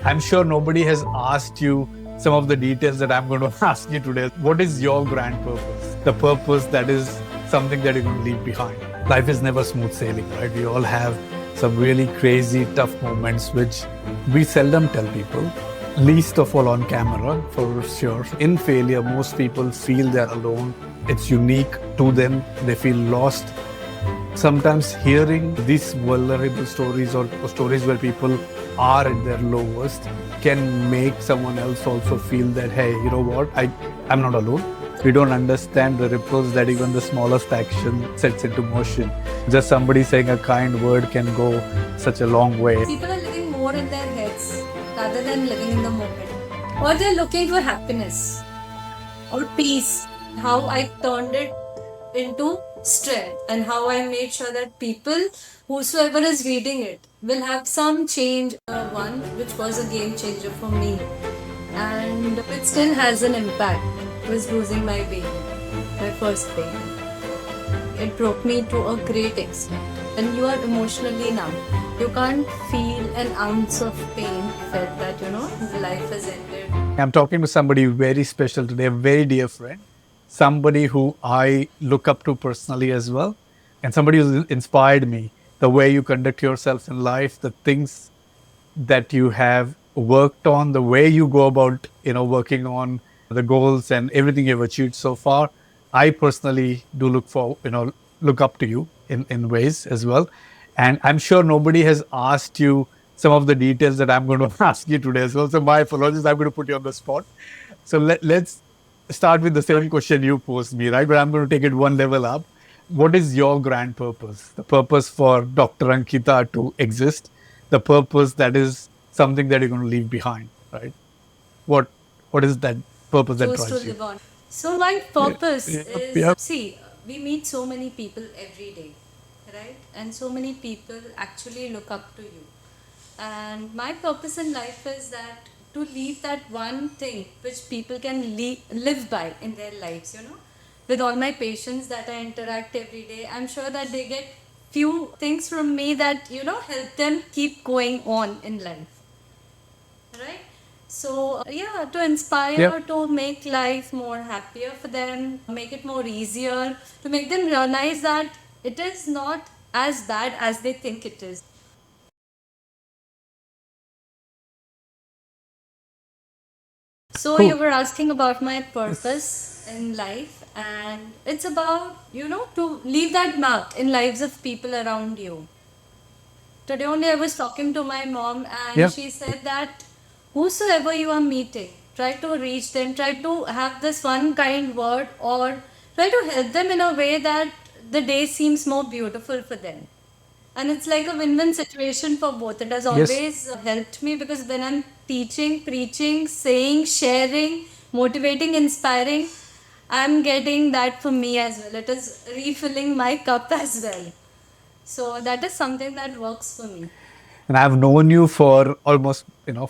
I'm sure nobody has asked you some of the details that I'm going to ask you today. What is your grand purpose? The purpose that is something that you're going to leave behind. Life is never smooth sailing, right? We all have some really crazy, tough moments which we seldom tell people, least of all on camera, for sure. In failure, most people feel they're alone. It's unique to them, they feel lost. Sometimes hearing these vulnerable stories or stories where people are at their lowest can make someone else also feel that, hey, you know what, I'm not alone. We don't understand the ripples that even the smallest action sets into motion. Just somebody saying a kind word can go such a long way. People are living more in their heads rather than living in the moment. Or they're looking for happiness or peace. How I turned it into strength and how I made sure that people, whosoever is reading it, will have some change. One which was a game changer for me, and it still has an impact, was losing my baby, my first baby. It broke me to a great extent. And you are emotionally numb. You can't feel an ounce of pain felt that, life has ended. I'm talking to somebody very special today, a very dear friend, somebody who I look up to personally as well, and somebody who's inspired me. The way you conduct yourself in life, the things that you have worked on, the way you go about, working on the goals and everything you've achieved so far. I personally do look up to you in ways as well. And I'm sure nobody has asked you some of the details that I'm going to ask you today as well. So my apologies, I'm going to put you on the spot. So let's start with the same question you posed me, right? But I'm going to take it one level up. What is your grand purpose? The purpose for Dr. Ankita to exist, the purpose that is something that you're going to leave behind, right? What what is that purpose that Choose to drives you? live on. So my Yeah, purpose yeah, is, yeah. see, we meet so many people every day, right? And so many people actually look up to you. And my purpose in life is that to leave that one thing which people can live by in their lives, With all my patients that I interact every day, I'm sure that they get few things from me that, help them keep going on in life, right? So yeah, to Yeah. inspire, to make life more happier for them, make it more easier, to make them realize that it is not as bad as they think it is. So you Cool. were asking about my Yes. purpose in life, and it's about, to leave that mark in lives of people around you. Today only I was talking to my mom, and Yeah. she said that whosoever you are meeting, try to reach them, try to have this one kind word, or try to help them in a way that the day seems more beautiful for them. And it's like a win-win situation for both. It has Yes. always helped me because when I'm teaching, preaching, saying, sharing, motivating, inspiring, I'm getting that for me as well. It is refilling my cup as well. So that is something that works for me. And I've known you for almost,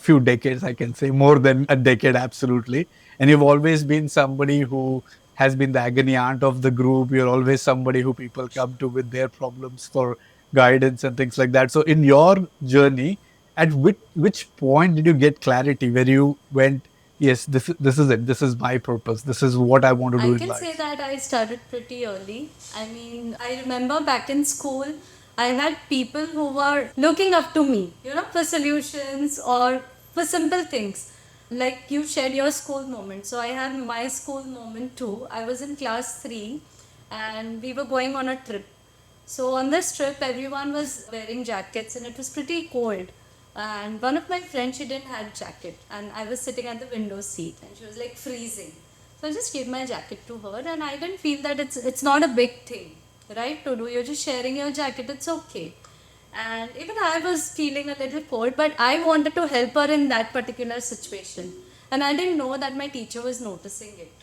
few decades, I can say, more than a decade, absolutely. And you've always been somebody who has been the agony aunt of the group. You're always somebody who people come to with their problems for guidance and things like that. So in your journey, at which point did you get clarity where you went, yes, this is it. This is my purpose. This is what I want to I do in can say life. that I started pretty early. I mean, I remember back in school, I had people who were looking up to me, for solutions or for simple things. Like you shared your school moment. So I had my school moment too. I was in class 3 and we were going on a trip. So on this trip, everyone was wearing jackets and it was pretty cold. And one of my friends, she didn't have jacket, and I was sitting at the window seat, and she was like freezing. So I just gave my jacket to her, and I didn't feel that it's not a big thing, right? To do, you're just sharing your jacket, it's okay. And even I was feeling a little cold, but I wanted to help her in that particular situation, and I didn't know that my teacher was noticing it.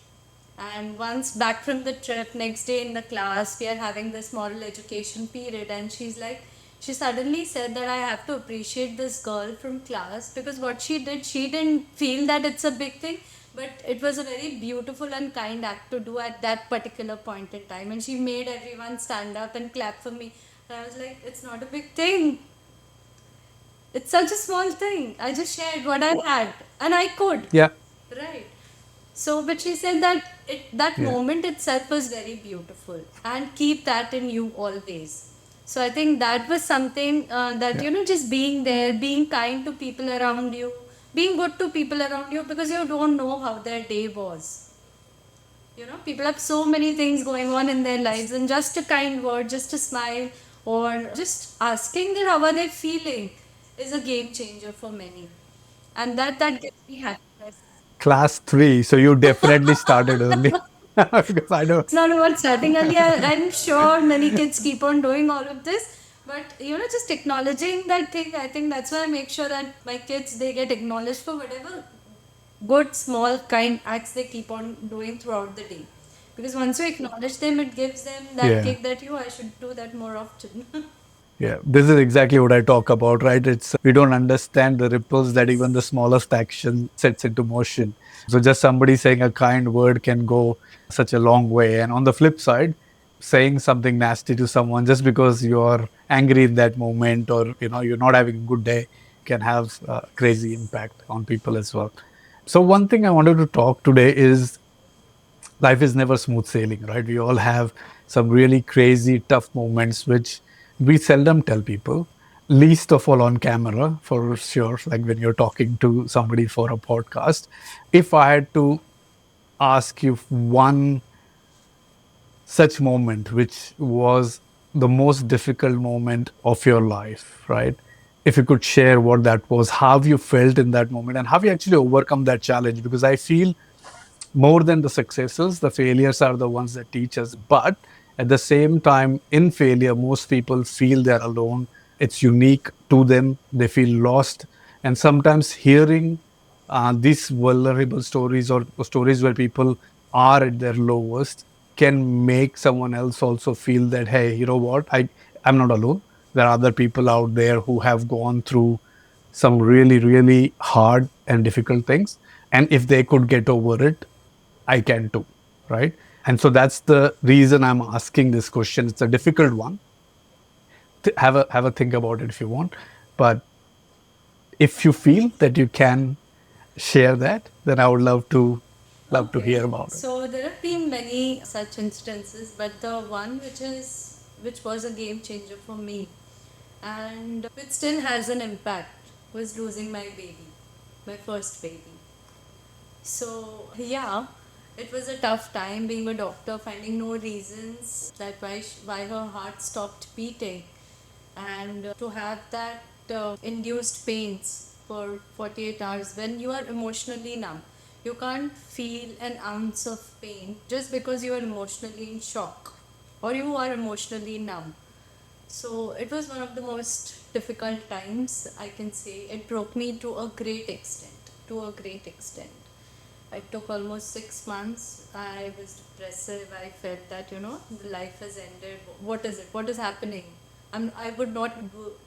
And once back from the trip, next day in the class, we are having this moral education period, and she suddenly said that I have to appreciate this girl from class because what she did, she didn't feel that it's a big thing, but it was a very beautiful and kind act to do at that particular point in time. And she made everyone stand up and clap for me. And I was like, it's not a big thing. It's such a small thing. I just shared what I had, and I could. Yeah, Right. So, but she said that that yeah, moment itself was very beautiful, and keep that in you always. So I think that was something that, yeah. just being there, being kind to people around you, being good to people around you, because you don't know how their day was. People have so many things going on in their lives, and just a kind word, just a smile, or just asking them how are they feeling is a game changer for many, and that gives me happiness. Class three. So you definitely started early. Because I know. It's not about starting early. I'm sure many kids keep on doing all of this, but just acknowledging that thing. I think that's why I make sure that my kids, they get acknowledged for whatever good, small, kind acts they keep on doing throughout the day. Because once you acknowledge them, it gives them that Yeah. kick that I should do that more often. Yeah, this is exactly what I talk about, right? It's we don't understand the ripples that even the smallest action sets into motion. So just somebody saying a kind word can go such a long way. And on the flip side, saying something nasty to someone just because you're angry in that moment, or you're not having a good day, can have crazy impact on people as well. So one thing I wanted to talk today is life is never smooth sailing, right? We all have some really crazy, tough moments, which we seldom tell people, least of all on camera, for sure. Like when you're talking to somebody for a podcast. If I had to ask you one such moment, which was the most difficult moment of your life, right? If you could share what that was, how you felt in that moment, and how you actually overcome that challenge, because I feel more than the successes, the failures are the ones that teach us. But at the same time, in failure, most people feel they're alone. It's unique to them. They feel lost. And sometimes hearing these vulnerable stories, or stories where people are at their lowest, can make someone else also feel that, hey, you know what? I'm not alone. There are other people out there who have gone through some really, really hard and difficult things. And if they could get over it, I can too, right? And so that's the reason I'm asking this question. It's a difficult one. Have a think about it if you want, but if you feel that you can share that, then I would love to hear Okay, about it. so there have been many such instances, but the one which was a game changer for me, and which still has an impact, was losing my baby, my first baby. So yeah, it was a tough time being a doctor, finding no reasons that why her heart stopped beating, and to have that induced pains for 48 hours when you are emotionally numb. You can't feel an ounce of pain just because you are emotionally in shock, or you are emotionally numb. So it was one of the most difficult times, I can say. It broke me to a great extent. To a great extent. It took almost 6 months. I was depressive. I felt that, the life has ended. What is it? What is happening? I would not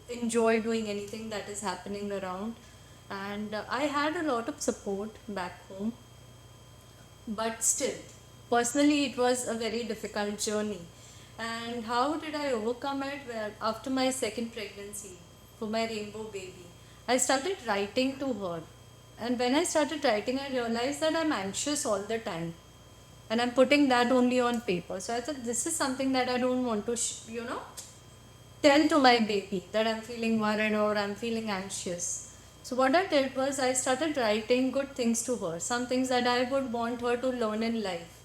enjoy doing anything that is happening around. And I had a lot of support back home, but still, personally, it was a very difficult journey. And how did I overcome it? Well, after my second pregnancy for my rainbow baby, I started writing to her. And when I started writing, I realized that I'm anxious all the time. And I'm putting that only on paper. So I thought this is something that I don't want to, tell to my baby that I'm feeling worried or I'm feeling anxious. So what I did was I started writing good things to her, some things that I would want her to learn in life.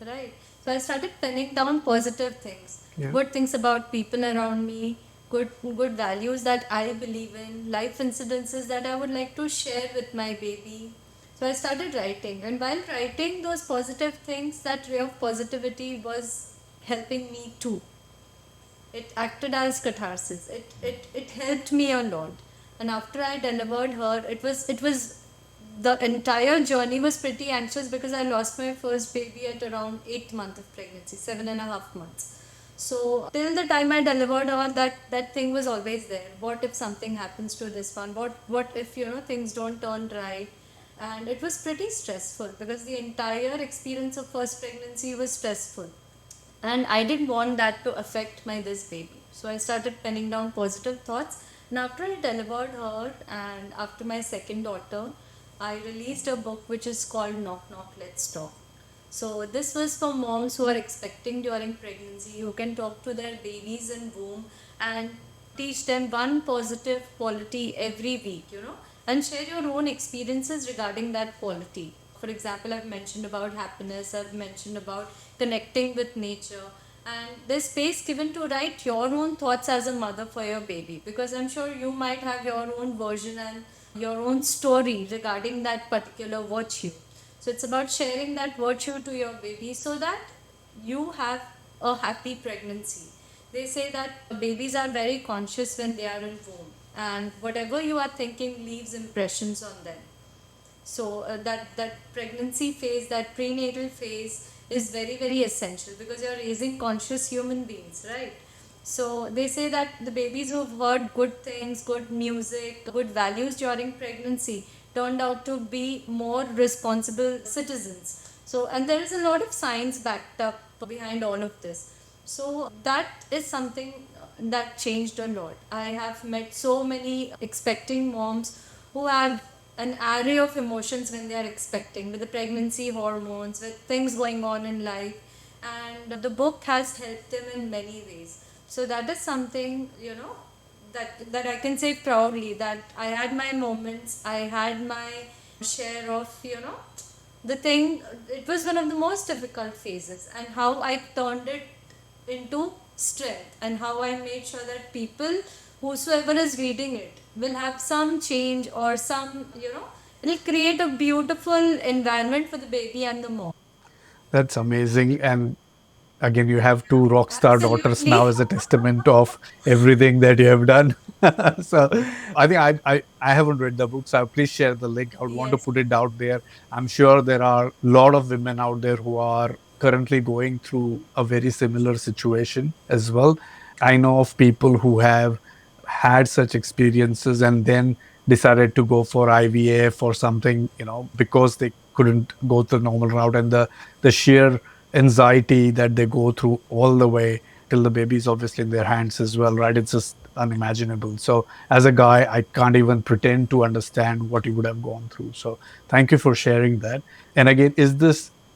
Right. So I started penning down positive things, Yeah. good things about people around me, good values that I believe in, life incidences that I would like to share with my baby. So I started writing, and while writing those positive things, that ray of positivity was helping me too. It acted as catharsis. It helped me a lot. And after I delivered her, it was the entire journey was pretty anxious because I lost my first baby at around 8 months of pregnancy, 7.5 months. So till the time I delivered her, that thing was always there. What if something happens to this one? What if things don't turn right? And it was pretty stressful because the entire experience of first pregnancy was stressful, and I didn't want that to affect my this baby. So I started penning down positive thoughts, And after I delivered her, and after my second daughter, I released a book which is called Knock Knock Let's Talk. So this was for moms who are expecting during pregnancy, who can talk to their babies in womb and teach them one positive quality every week, and share your own experiences regarding that quality. For example, I've mentioned about happiness, I've mentioned about connecting with nature, and there's space given to write your own thoughts as a mother for your baby, because I'm sure you might have your own version and your own story regarding that particular virtue. So it's about sharing that virtue to your baby so that you have a happy pregnancy. They say that babies are very conscious when they are in womb, and whatever you are thinking leaves impressions on them. So that pregnancy phase, that prenatal phase, is very essential because you are raising conscious human beings, right? So they say that the babies who've heard good things, good music, good values during pregnancy turned out to be more responsible citizens. So, and there is a lot of science backed up behind all of this. So that is something that changed a lot. I have met so many expecting moms who have an array of emotions when they are expecting, with the pregnancy hormones, with things going on in life, and the book has helped them in many ways. So that is something, that I can say proudly, that I had my moments, I had my share of, the thing. It was one of the most difficult phases, and how I turned it into strength, and how I made sure that people, whosoever is reading it, will have some change or some, it'll create a beautiful environment for the baby and the mom. That's amazing. And again, you have two rock star daughters Absolutely. now as a testament of everything that you have done. So I think I haven't read the book, so please share the link. I would want to Yes. put it out there. I'm sure there are a lot of women out there who are currently going through a very similar situation as well. I know of people who have had such experiences and then decided to go for IVF or something, because they couldn't go the normal route, and the sheer anxiety that they go through all the way till the baby is obviously in their hands as well, right? It's just unimaginable. So as a guy, I can't even pretend to understand what you would have gone through. So thank you for sharing that. And again,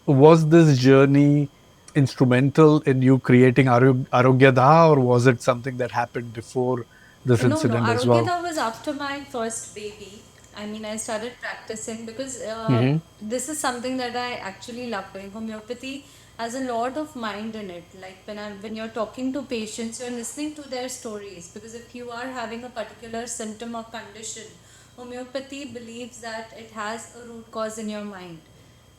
was this journey instrumental in you creating Arogya Da, or was it something that happened before this No. incident as well? Arogyata was after my first baby. I mean, I started practicing because Hmm. this is something that I actually love doing. Homeopathy has a lot of mind in it. Like when you're talking to patients, you're listening to their stories, because if you are having a particular symptom or condition, homeopathy believes that it has a root cause in your mind,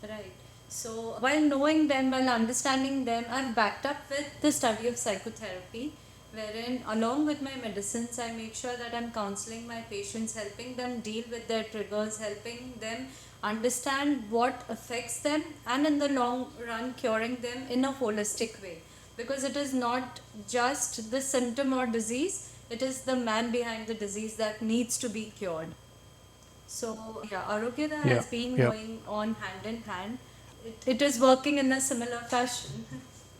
right? So while knowing them, while understanding them, I'm backed up with the study of psychotherapy, wherein along with my medicines, I make sure that I'm counseling my patients, helping them deal with their triggers, helping them understand what affects them, and in the long run, curing them in a holistic way. Because it is not just the symptom or disease, it is the man behind the disease that needs to be cured. So, yeah, Arogyada Yeah, has been yeah. going on hand in hand. It is working in a similar fashion.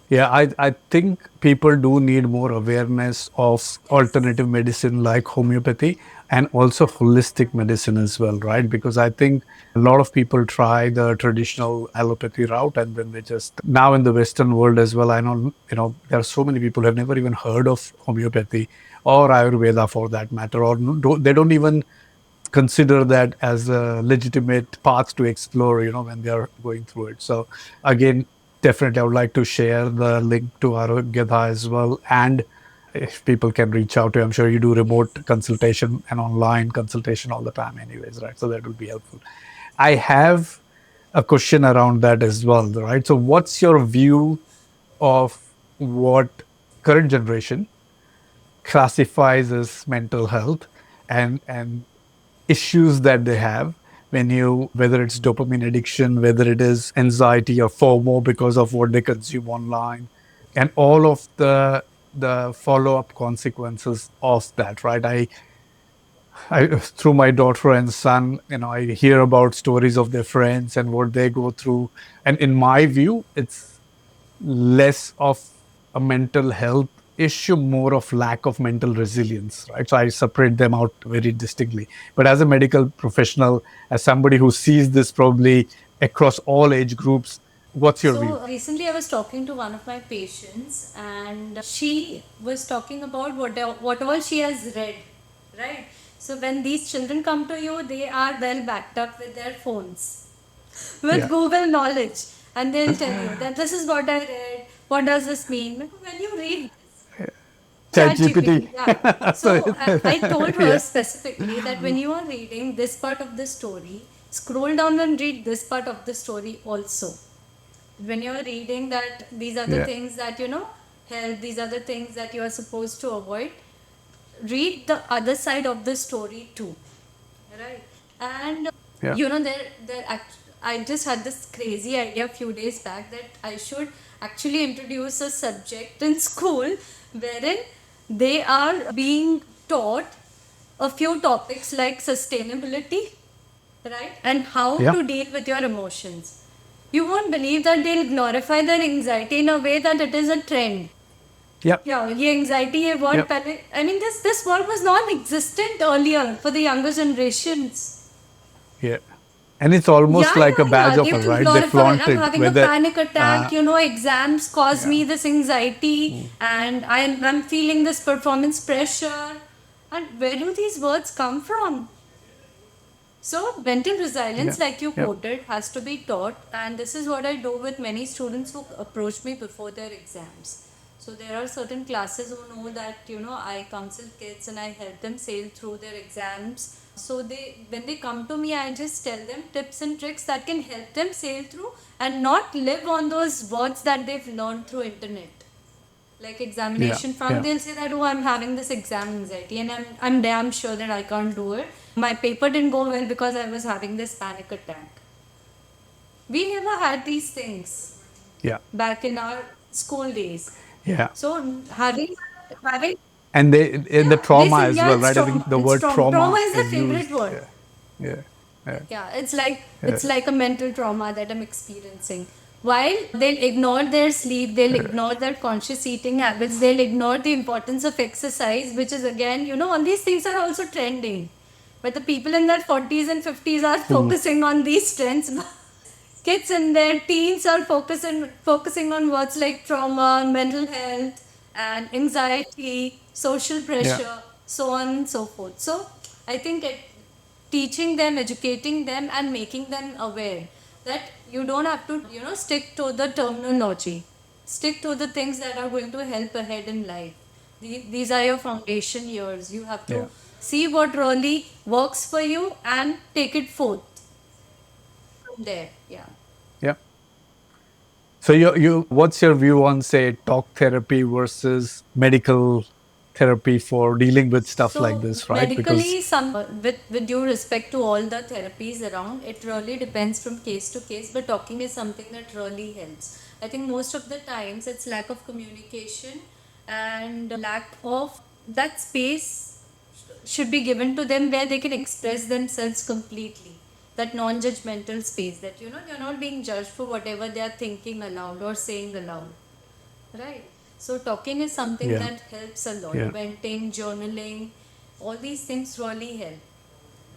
Yeah, I think people do need more awareness of Yes. alternative medicine like homeopathy and also holistic medicine as well, right? Because I think a lot of people try the traditional allopathy route and then they just now in the Western world as well. I know, there are so many people who have never even heard of homeopathy or Ayurveda for that matter, or they don't even consider that as a legitimate path to explore, when they are going through it. So again, definitely I would like to share the link to Arogyada as well. And if people can reach out to you, I'm sure you do remote Yes. consultation and online consultation all the time anyways, right? So that will be helpful. I have a question around that as well, right? So what's your view of what current generation classifies as mental health, and issues that they have, when you whether it's dopamine addiction, whether it is anxiety or FOMO because of what they consume online, and all of the follow-up consequences of that, right? I through my daughter and son, I hear about stories of their friends and what they go through, and in my view it's less of a mental health issue more of lack of mental resilience, right? So I separate them out very distinctly. But as a medical professional, as somebody who sees this probably across all age groups, what's your view? So recently, I was talking to one of my patients, and she was talking about what all she has read, right? So when these children come to you, they are well backed up with their phones, with Yeah. Google knowledge, and they'll tell you that this is what I read. What does this mean? When you read Chat ChatGPT, GPT. yeah. So, So I told her yeah. specifically that when you are reading this part of the story, scroll down and read this part of the story also. When you're reading that these are the Yeah. things that help, these are the things that you are supposed to avoid, read the other side of the story too, right? And Yeah. I just had this crazy idea a few days back that I should actually introduce a subject in school wherein they are being taught a few topics like sustainability, right? And how Yeah. to deal with your emotions. You won't believe that they'll glorify their anxiety in a way that it is a trend. Yeah. Yeah, ये anxiety ये word Yeah. पहले I mean this word was non-existent earlier for the younger generations. Yeah. And it's almost Yeah, like a yeah, badge yeah. of They honor, will right? They glorify. flaunt I'm it. having a Whether, panic attack. Exams cause yeah. me this anxiety, and I'm feeling this performance pressure. And where do these words come from? So, mental Yeah. resilience, like you Yeah. quoted, has to be taught, and this is what I do with many students who approach me before their exams. So, there are certain classes who know that I counsel kids and I help them sail through their exams. So, when they come to me, I just tell them tips and tricks that can help them sail through and not live on those words that they've learned through internet like Yeah. examination front, Yeah. they'll say that, oh, I'm having this exam anxiety and I'm damn sure that I can't do it. My paper didn't go well because I was having this panic attack. We never had these things Yeah. back in our school days. Yeah. So having And they in the yeah, they trauma say as yeah, well, it's right? I think trauma. the It's word trauma. Trauma trauma is the is favorite used. word. Yeah. Yeah. Yeah. Yeah, Yeah. it's like a mental trauma that I'm experiencing. While they'll ignore their sleep, they'll ignore their conscious eating habits, they'll ignore the importance of exercise, which is again, all these things are also trending. But the people in their 40s and 50s are focusing on these trends. Kids in their teens are focusing on words like trauma, mental health, and anxiety, social Yeah. pressure, so on and so forth. So I think teaching them, educating them, and making them aware that you don't have to, stick to the terminology. Stick to the things that are going to help ahead in life. These are your foundation years. You have Yeah. to see what really works for you and take it forth from there. Yeah. Yeah. So what's your view on, say, talk therapy versus medical therapy for dealing with stuff like So this, right? Because medically, with due respect to all the therapies around, it really depends from case to case. But talking is something that really helps. I think most of the times it's lack of communication and lack of that space should be given to them where they can express themselves completely. That non-judgmental space that they're not being judged for whatever they are thinking aloud or saying aloud. Right. So talking is something yeah. that helps a lot. Yeah. Venting, journaling, all these things really help.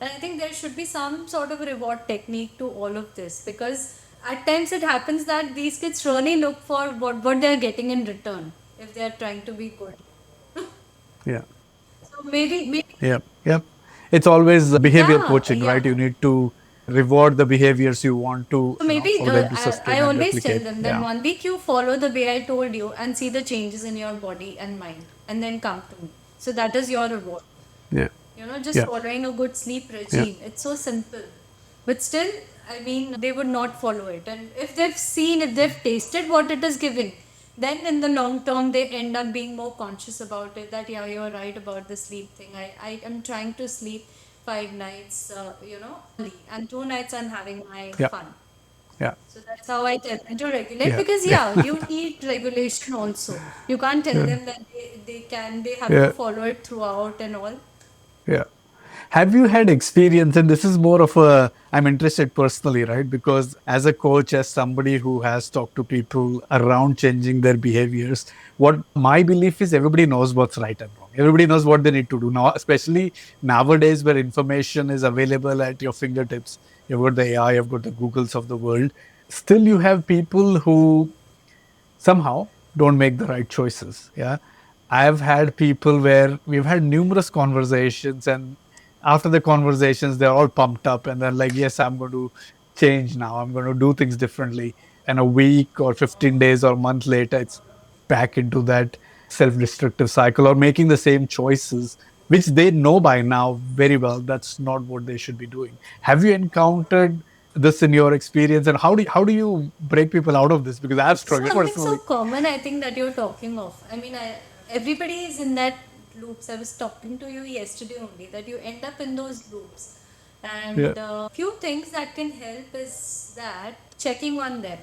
And I think there should be some sort of reward technique to all of this because at times it happens that these kids really look for what they're getting in return if they're trying to be good. Yeah. So maybe Yeah. Yeah. It's always behavior yeah, coaching, yeah. right? You need to reward the behaviors you want to, So maybe for them to I sustain and always tell replicate. them that Yeah. 1 week you follow the way I told you and see the changes in your body and mind and then come to me. So that is your reward. Yeah. Just Yeah. following a good sleep Yeah. regime. It's so simple. But still, I mean, they would not follow it. And if they've tasted what it is giving, then in the long term, they end up being more conscious about it. That, yeah, you're right about the sleep thing. I am trying to sleep 5 nights, and 2 nights I'm having my Yeah. fun. Yeah. So that's how I tell them to regulate Yeah. because Yeah. yeah, you need regulation also. You can't tell Yeah. them that they have to Yeah. follow it throughout and all. Yeah. Have you had experience, and this is more of a, I'm interested personally, right? Because as a coach, as somebody who has talked to people around changing their behaviors, what my belief is everybody knows what's right and wrong. Everybody knows what they need to do now, especially nowadays where information is available at your fingertips. You've got the AI, you've got the Googles of the world. Still, you have people who somehow don't make the right choices. Yeah. I've had people where we've had numerous conversations, and after the conversations, they're all pumped up and they're like, yes, I'm going to change now. I'm going to do things differently. And a week or 15 days or a month later, it's back into that self destructive cycle or making the same choices, which they know by now very well that's not what they should be doing. Have you encountered this in your experience, and how do you break people out of this? Because I've struggled Something so personally. common, I think, that you're talking of. I mean, everybody is in that loops. I was talking to you yesterday only that you end up in those loops. Yeah. And few things that can help is that checking on them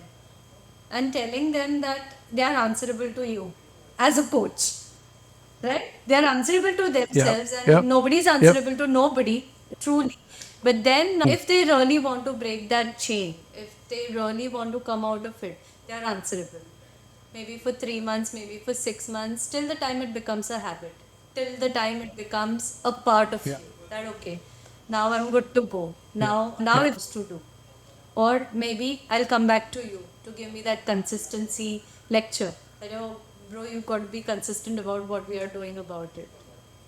and telling them that they are answerable to you as a coach, right? They are answerable to Yeah. themselves, Yeah. and nobody is Yep. answerable to nobody, truly. But then, if they really want to break that chain, if they really want to come out of it, they are answerable. Maybe for 3 months, maybe for 6 months, till the time it becomes a habit, till the time it becomes a part of Yeah. you. That okay, now I'm good to go. Yeah. Now it's to do. Or maybe I'll come back to you to give me that consistency lecture. Bro, you've got to be consistent about what we are doing about it.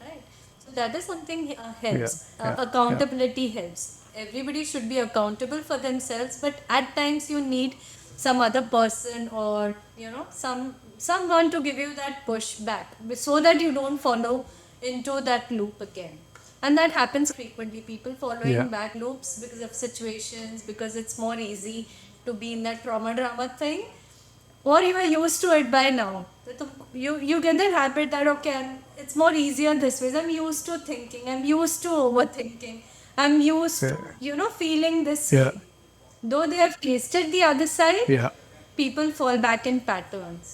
Right? So that is something Yeah. helps. Yeah. Yeah. Accountability helps. Everybody should be accountable for themselves, but at times you need some other person, or someone to give you that push back so that you don't follow into that loop again. And that happens frequently. People Yeah. following back loops because of situations, because it's more easy to be in that trauma drama thing, or you are used to it by now. You get that habit that okay, it's more easier this way. I'm used to thinking. I'm used to overthinking. I'm used to Yeah. feeling this Yeah. way. Though they have tasted the other side, Yeah. people fall back in patterns.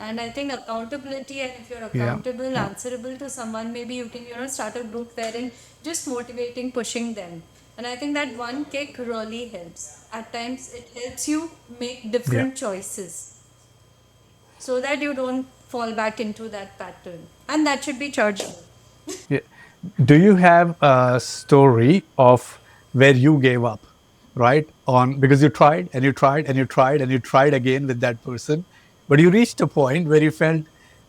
And I think accountability, and if you're Yeah. accountable, Yeah. answerable to someone, maybe you can, start a group wherein just motivating, pushing them. And I think that one kick really helps. At times, it helps you make Yeah. different choices so that you don't fall back into that pattern. And that should be chargeable. Yeah. Do you have a story of where you gave up, right? On because you tried and you tried and you tried and you tried again with that person, but you reached a point where you felt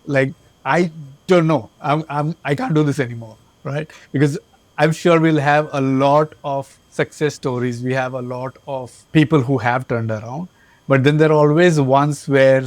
like I don't know, I can't do this anymore, right? Because I'm sure we'll have a lot of success stories. We have a lot of people who have turned around, but then there are always ones where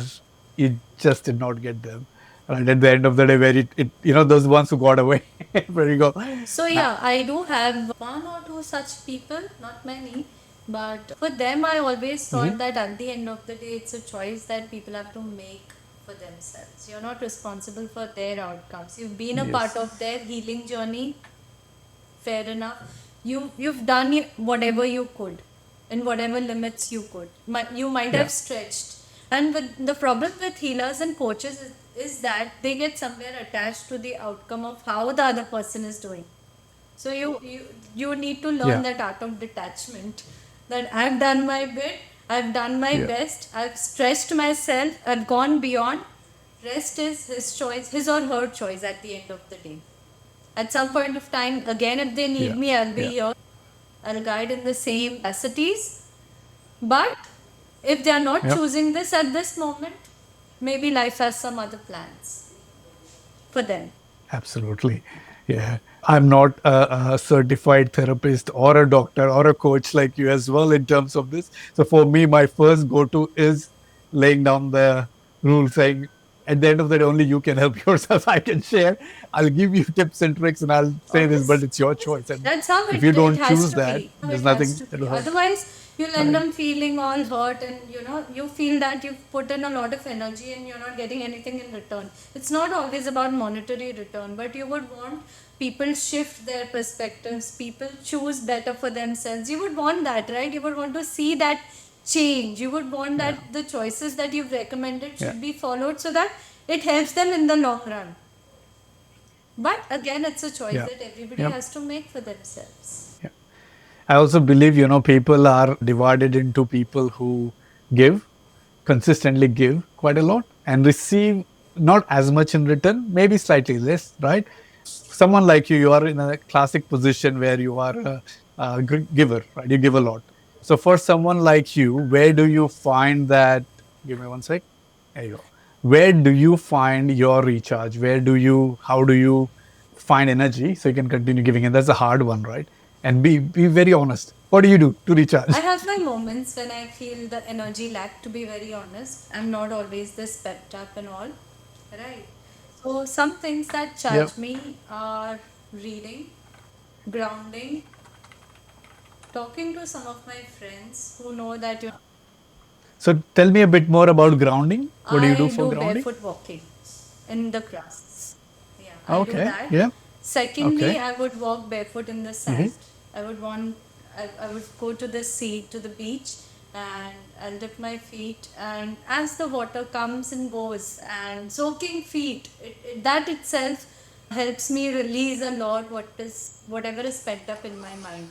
you just did not get them. And at the end of the day, where those ones who got away, where you go, So now, yeah, I do have one or two such people, not many, but for them I always thought mhm, that at the end of the day it's a choice that people have to make for themselves. You're not responsible for their outcomes. You've been a part yes, of their healing journey, fair enough. You've done whatever you could, in whatever limits you could. You might yeah, have stretched. And the problem with healers and coaches is that they get somewhere attached to the outcome of how the other person is doing. So you need to learn yeah, that art of detachment. That I've done my bit, I've done my yeah, best, I've stretched myself, I've gone beyond. Rest is his choice, his or her choice at the end of the day. At some point of time, again, if they need yeah, me, I'll be yeah, here. I'll guide in the same capacities. But if they are not yeah. choosing this at this moment, maybe life has some other plans for them. Absolutely. Yeah. I'm not a certified therapist or a doctor or a coach like you as well in terms of this. So for me, my first go to is laying down the rule saying, at the end of the day, only you can help yourself. I can share. I'll give you tips and tricks and I'll say this, but it's your choice. And That's how if you it don't has choose to that, be. there's It has nothing to that will be. help. Otherwise, you'll end Right. up feeling all hurt, and you feel that you've put in a lot of energy and you're not getting anything in return. It's not always about monetary return, but you would want people shift their perspectives, people choose better for themselves. You would want that, right? You would want to see that change. You would want Yeah. that the choices that you've recommended Yeah. should be followed so that it helps them in the long run. But again, it's a choice Yeah. that everybody Yep. has to make for themselves. Yeah. I also believe, people are divided into people who give, consistently give quite a lot and receive not as much in return, maybe slightly less, right? Someone like you are in a classic position where you are a giver, right? You give a lot. So for someone like you, where do you find that? Give me one sec. There you go. Where do you find your recharge? How do you find energy so you can continue giving? And that's a hard one, right? And be very honest. What do you do to recharge? I have my moments when I feel the energy lack, to be very honest. I'm not always this pepped up and all. Right. So, some things that Yep. charge me are reading, grounding, talking to some of my friends who know that So tell me a bit more about grounding. What do you do I for do grounding? barefoot walking in the grass. Yeah, I do Okay. that. Yeah. Secondly, Okay. I would walk barefoot in the Hmm. sand. I would want, I would go to the sea, to the beach, and I'll dip my feet. And as the water comes and goes, and soaking feet, that itself helps me release a lot whatever is pent up in my mind.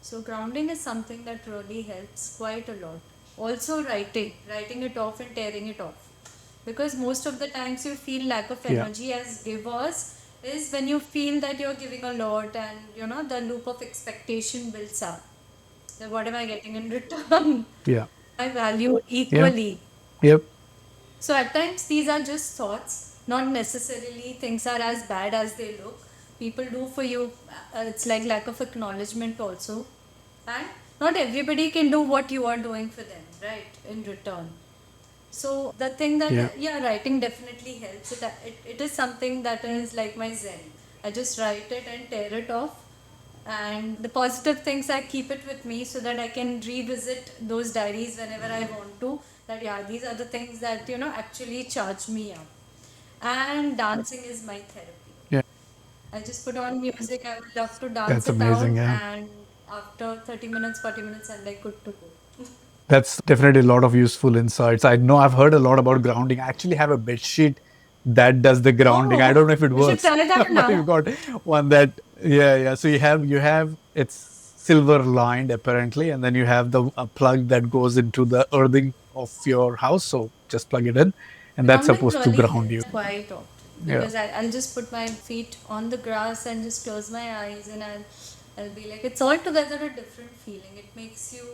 So grounding is something that really helps quite a lot. Also writing it off and tearing it off. Because most of the times you feel lack of Yeah. energy as givers is when you feel that you're giving a lot and the loop of expectation builds up. Then what am I getting in return? Yeah. I value Yeah. equally. Yep. So at times these are just thoughts, not necessarily things are as bad as they look. People do for you, it's like lack of acknowledgement also. And not everybody can do what you are doing for them, right, in return. So the thing that, Yeah. yeah, writing definitely helps. It is something that is like my zen. I just write it and tear it off. And the positive things, I keep it with me so that I can revisit those diaries whenever I want to. That, yeah, these are the things that, actually charge me up. And dancing is my therapy. Yeah. I just put on music, I would love to dance That's it amazing. out. Yeah. And after 30 minutes, 40 minutes, I'm like good to go. That's definitely a lot of useful insights. I know I've heard a lot about grounding. I actually have a bed sheet that does the grounding. I Oh, don't know if it you should works, try that but now. you've got one that, yeah, yeah. So you have it's silver lined apparently, and then you have the a plug that goes into the earthing of your house. So just plug it in, and that's Grounding supposed to really ground you. helps quite often Yeah. because I'll just put my feet on the grass and just close my eyes and I'll be like, it's altogether a different feeling. It makes you,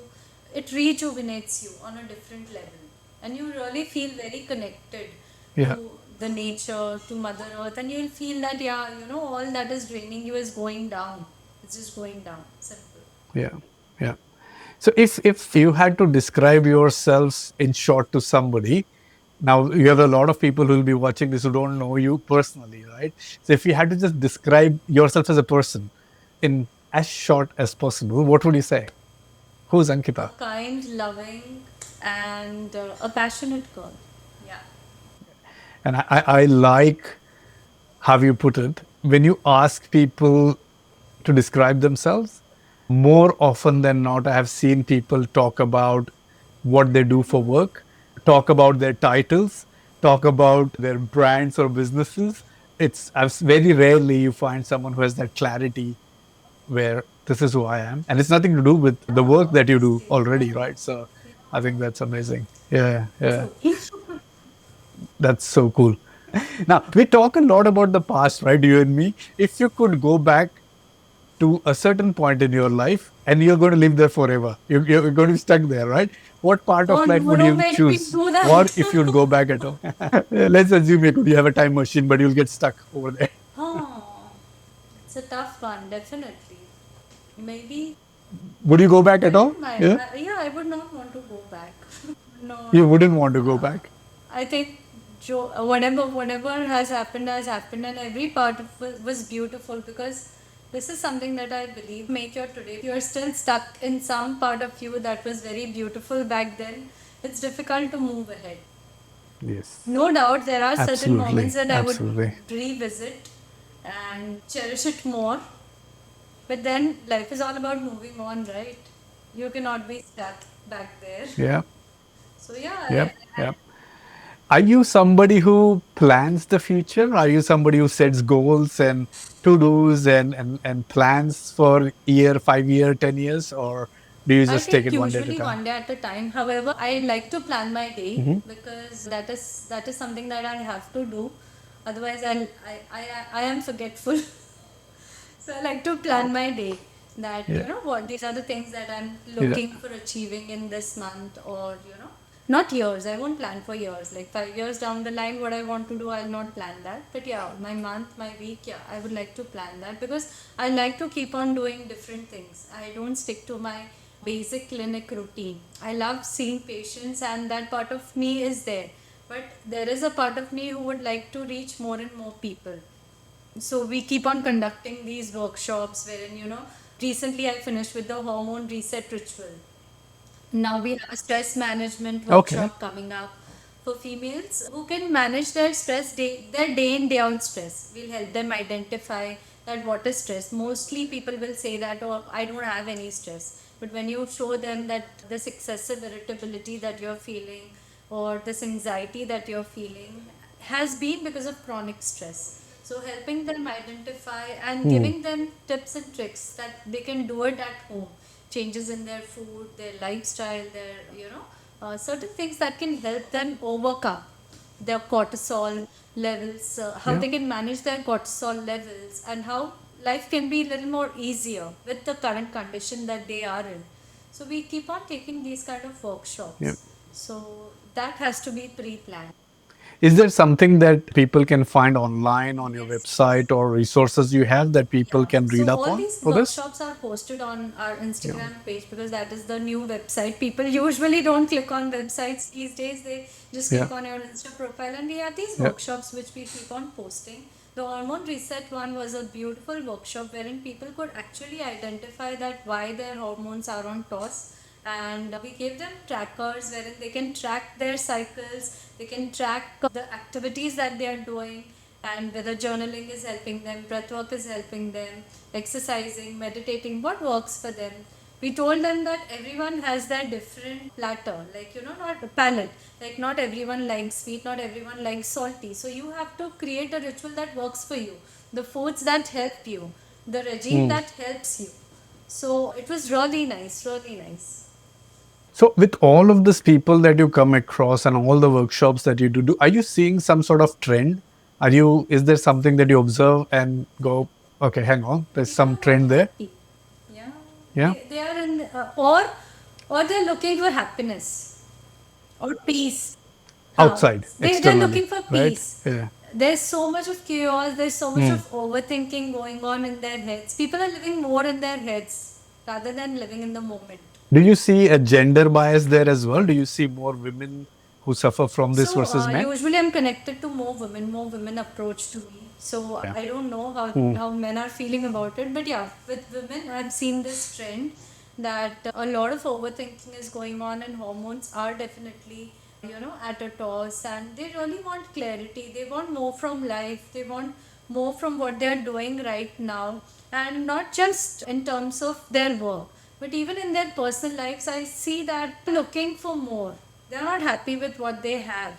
it rejuvenates you on a different level. And you really feel very connected Yeah. to the nature, to Mother Earth, and you'll feel that, yeah, all that is draining you is going down. It's just going down. Simple. Yeah. Yeah. So if you had to describe yourselves in short to somebody, now you have a lot of people who will be watching this who don't know you personally, right? So if you had to just describe yourself as a person in as short as possible, what would you say? Who's A Ankita? kind, loving, and a passionate girl. Yeah. And I like how you put it. When you ask people to describe themselves, more often than not, I have seen people talk about what they do for work, talk about their titles, talk about their brands or businesses. Very rarely you find someone who has that clarity where this is who I am. And it's nothing to do with Yeah, the work that you do obviously. Yeah. already, right? So I think that's amazing. Yeah, yeah. True. That's so cool. Now, we talk a lot about the past, right? You and me. If you could go back to a certain point in your life and you're going to live there forever, you're going to be stuck there, right? What part Oh of life no, would don't you make me choose? do Or that. if you'd go back at all? Let's assume you have a time machine, but you'll get stuck over there. Oh, it's a tough one, definitely. Maybe Would you go back I at all? don't mind. Yeah. Yeah, I would not want to go back. No, You no. wouldn't want to go back. I think whatever has happened, and every part of it was beautiful because this is something that I believe make your today. If you're still stuck in some part of you that was very beautiful back then, it's difficult to move ahead. Yes. No doubt, there are certain moments Absolutely. that I would Absolutely. revisit and cherish it more. But then life is all about moving on, right? You cannot be stuck back there. Yeah. So yeah, Yep. Yep. Are you somebody who plans the future? Are you somebody who sets goals and to-dos and plans for year, 5 year, 10 years, or do you I just take think it one day at a usually time? one day at a time. However, I like to plan my day Hmm. because that is something that I have to do. Otherwise, I am forgetful. So I like to plan my day that Yeah. what these are the things that I'm Yeah. looking for achieving in this month, or not years. I won't plan for years. Like 5 years down the line, what I want to do, I'll not plan that. But yeah, my month, my week, yeah, I would like to plan that because I like to keep on doing different things. I don't stick to my basic clinic routine. I love seeing patients, and that part of me is there. But there is a part of me who would like to reach more and more people. So we keep on conducting these workshops wherein recently I finished with the hormone reset ritual. Now we have a stress management Okay. workshop coming up for females who can manage their their day in day out stress. We'll help them identify that what is stress. Mostly people will say that, oh, I don't have any stress. But when you show them that this excessive irritability that you're feeling or this anxiety that you're feeling has been because of chronic stress. So helping them identify and Hmm. giving them tips and tricks that they can do it at home, changes in their food, their lifestyle, their certain things that can help them overcome their cortisol levels, how Yeah. they can manage their cortisol levels, and how life can be a little more easier with the current condition that they are in. So we keep on taking these kind of Yeah. workshops. So that has to be pre-planned. Is there something that people can find online on your Yes, website or resources you have that people yeah. can So read up all on these for this? workshops are posted on our Yeah. Instagram page because that is the new website. People usually don't click on websites these days. They just Yeah. click on your Insta profile, and we have these Yeah. workshops which we keep on posting. The hormone reset one was a beautiful workshop wherein people could actually identify that why their hormones are on toss, and we gave them trackers wherein they can track their cycles, they can track the activities that they are doing, and whether journaling is helping them, breath work is helping them, exercising, meditating, what works for them. We told them that everyone has their different platter, like not a palate. Like not everyone likes sweet, not everyone likes salty. So you have to create a ritual that works for you, the foods that help you, the regime Hmm. that helps you. So it was really nice, really nice. So, with all of these people that you come across and all the workshops that you do, are you seeing some sort of trend? Is there something that you observe and go, okay, hang on, there's People some are very trend there? happy. Yeah, Yeah. they are in, or they're looking for happiness or peace. Outside, They're externally, looking for right? peace. Yeah. There's so much of chaos, there's so much Hmm. of overthinking going on in their heads. People are living more in their heads rather than living in the moment. Do you see a gender bias there as well? Do you see more women who suffer from this So versus men? usually I'm connected to more women. More women approach to me. So Yeah. I don't know Hmm. how men are feeling about it, but yeah, with women I've seen this trend that a lot of overthinking is going on, and hormones are definitely at a toss, and they really want clarity. They want more from life. They want more from what they are doing right now, and not just in terms of their work, but even in their personal lives. I see that looking for more. They're not happy with what they have.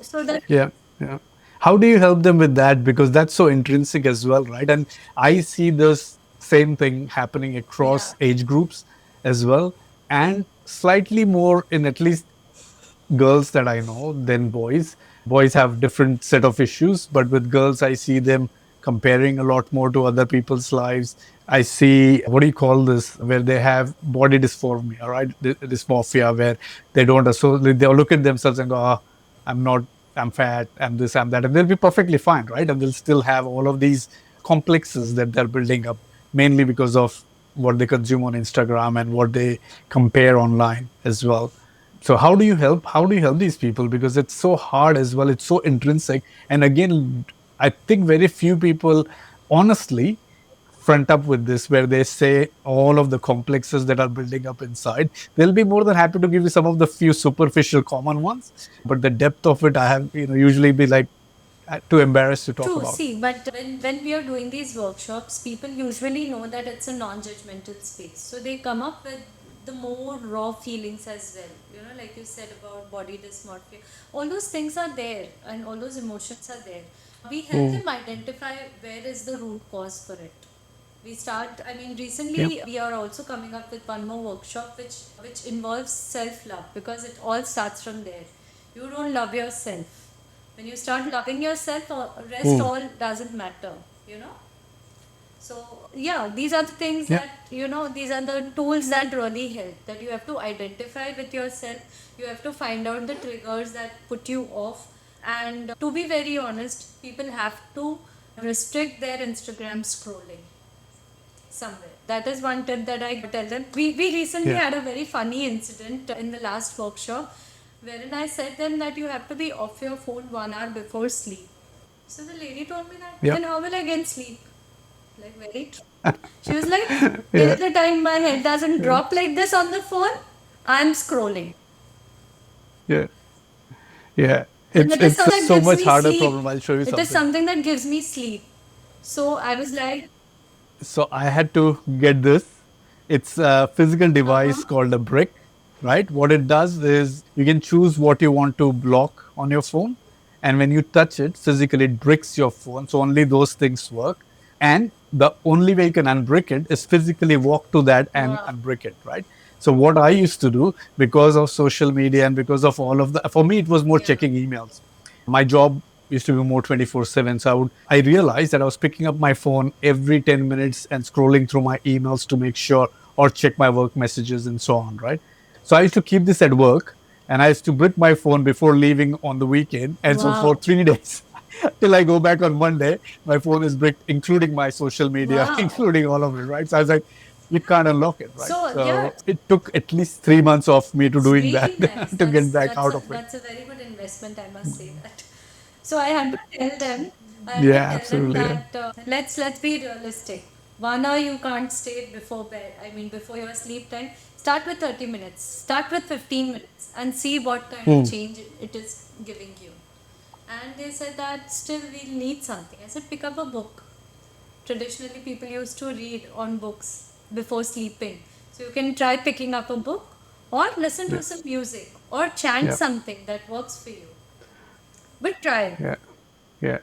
So that Yeah, yeah. How do you help them with that? Because that's so intrinsic as well, right? And I see this same thing happening yeah. across age groups as well, and slightly more in at least girls that I know than boys. Boys have different set of issues, but with girls, I see them comparing a lot more to other people's lives. I see what do you call this, where they have body dysphoria, all right, dysmorphia, where they don't so they'll look at themselves and go, oh, I'm not, I'm fat, I'm this, I'm that, and they'll be perfectly fine, right? And they'll still have all of these complexes that they're building up, mainly because of what they consume on Instagram and what they compare online as well. So how do you help these people, because it's so hard as well, it's so intrinsic, and again, I think very few people honestly front up with this, where they say all of the complexes that are building up inside. They'll be more than happy to give you some of the few superficial common ones, but the depth of it, I have usually be like too embarrassed to talk True, about. see, but when we are doing these workshops, people usually know that it's a non judgmental space. So they come up with the more raw feelings as well. You know, like you said about body dysmorphia, all those things are there and all those emotions are there. We help them identify where is the root cause for it. We start, I mean, Yeah. recently we are also coming up with one more workshop which involves self love, because it all starts from there. You don't love yourself. When you start loving yourself, rest all doesn't matter, you know. So yeah, these are the things Yeah. that, you know, these are the tools that really help. That you have to identify with yourself. You have to find out the triggers that put you off. And to be very honest, people have to restrict their Instagram scrolling somewhere. That is one tip that I tell them. We recently Yeah. had a very funny incident in the last workshop wherein I said them that you have to be off your phone 1 hour before sleep. So the lady told me that, Yeah. then how will I get sleep? Like, very true. She was like, till Yeah. the time my head doesn't drop like this on the phone, I'm scrolling. Yeah. Yeah. And It's that is it's something that so gives much me harder sleep. problem. I'll show you It is something. something that gives me sleep. So I was like, So I had to get this. It's a physical device called a brick, right? What it does is you can choose what you want to block on your phone. And when you touch it, physically it bricks your phone. So only those things work. And the only way you can unbrick it is physically walk to that and wow. unbrick it, right? So what I used to do, because of social media and because of all of the, for me, it was more Yeah. checking emails. My job used to be more 24/7. So I realized that I was picking up my phone every 10 minutes and scrolling through my emails to make sure, or check my work messages and so on, right? So I used to keep this at work, and I used to brick my phone before leaving on the weekend. And so for Wow. 3 days, till I go back on Monday, my phone is bricked, including my social media, Wow. including all of it, right? So I was like, you can't unlock it, right? So yeah, So it took at least 3 months of me to it's doing that really nice. to get back out of it. That's a very good investment, I must say that. So I had to tell them, Yeah, absolutely. Yeah. that let's be realistic. 1 hour you can't stay before bed. I mean, before your sleep time. Start with 30 minutes. Start with 15 minutes and see what kind of change it is giving you. And they said that still we'll need something. I said, pick up a book. Traditionally, people used to read on books before sleeping. So you can try picking up a book or listen Yeah. to some music or chant Yeah. something that works for you. But try. Yeah. Yeah.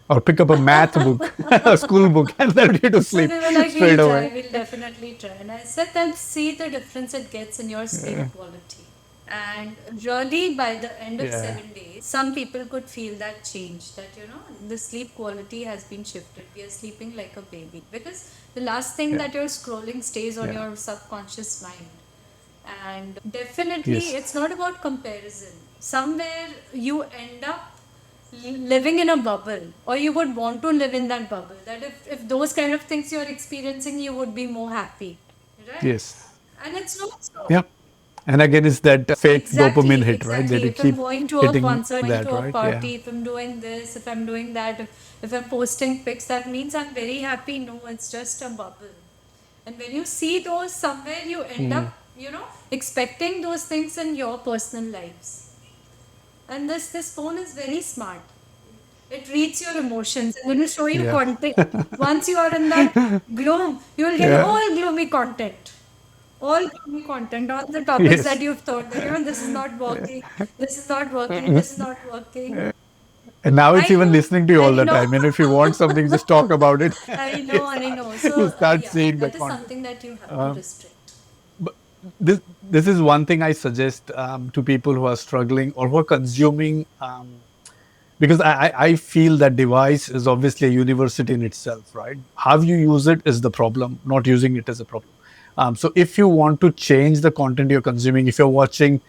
Or pick up a math book, a school book, and let you to So sleep they were like, straight we'll try, away. we'll definitely try. And I said, then see the difference it gets in your sleep quality. And really, by the end of Yeah. 7 days, some people could feel that change, that, you know, the sleep quality has been shifted. We are sleeping like a baby. Because the last thing Yeah. that you're scrolling stays on Yeah. your subconscious mind. And definitely, Yes. it's not about comparison. Somewhere you end up living in a bubble, or you would want to live in that bubble. That if those kind of things you're experiencing, you would be more happy, right? Yes. And it's not so. Yeah. And again, it's that fake dopamine Exactly, hit, right? That exactly. you If I'm keep going to a hitting concert, going that, to a right? Yeah. party, if I'm doing this, if I'm doing that, if I'm posting pics, that means I'm very happy. No, it's just a bubble. And when you see those somewhere, you end up, you know, expecting those things in your personal lives. And this phone is very smart. It reads your emotions and will show you Yeah. content. Once you are in that gloom, you will get Yeah. all gloomy content. All gloomy content on the topics that Yes. you've thought that, you know, this is not working, this is not working, this is not working. And now it's I even know, listening to you all I the know. time. And if you want something, just talk about it. I know, Yes. I know. You So, start yeah, seeing the that is content. something that you have to restrict. But this is one thing I suggest to people who are struggling or who are consuming, because I feel that device is obviously a university in itself, right? How you use it is the problem, not using it as a problem. So if you want to change the content you're consuming, if you're watching,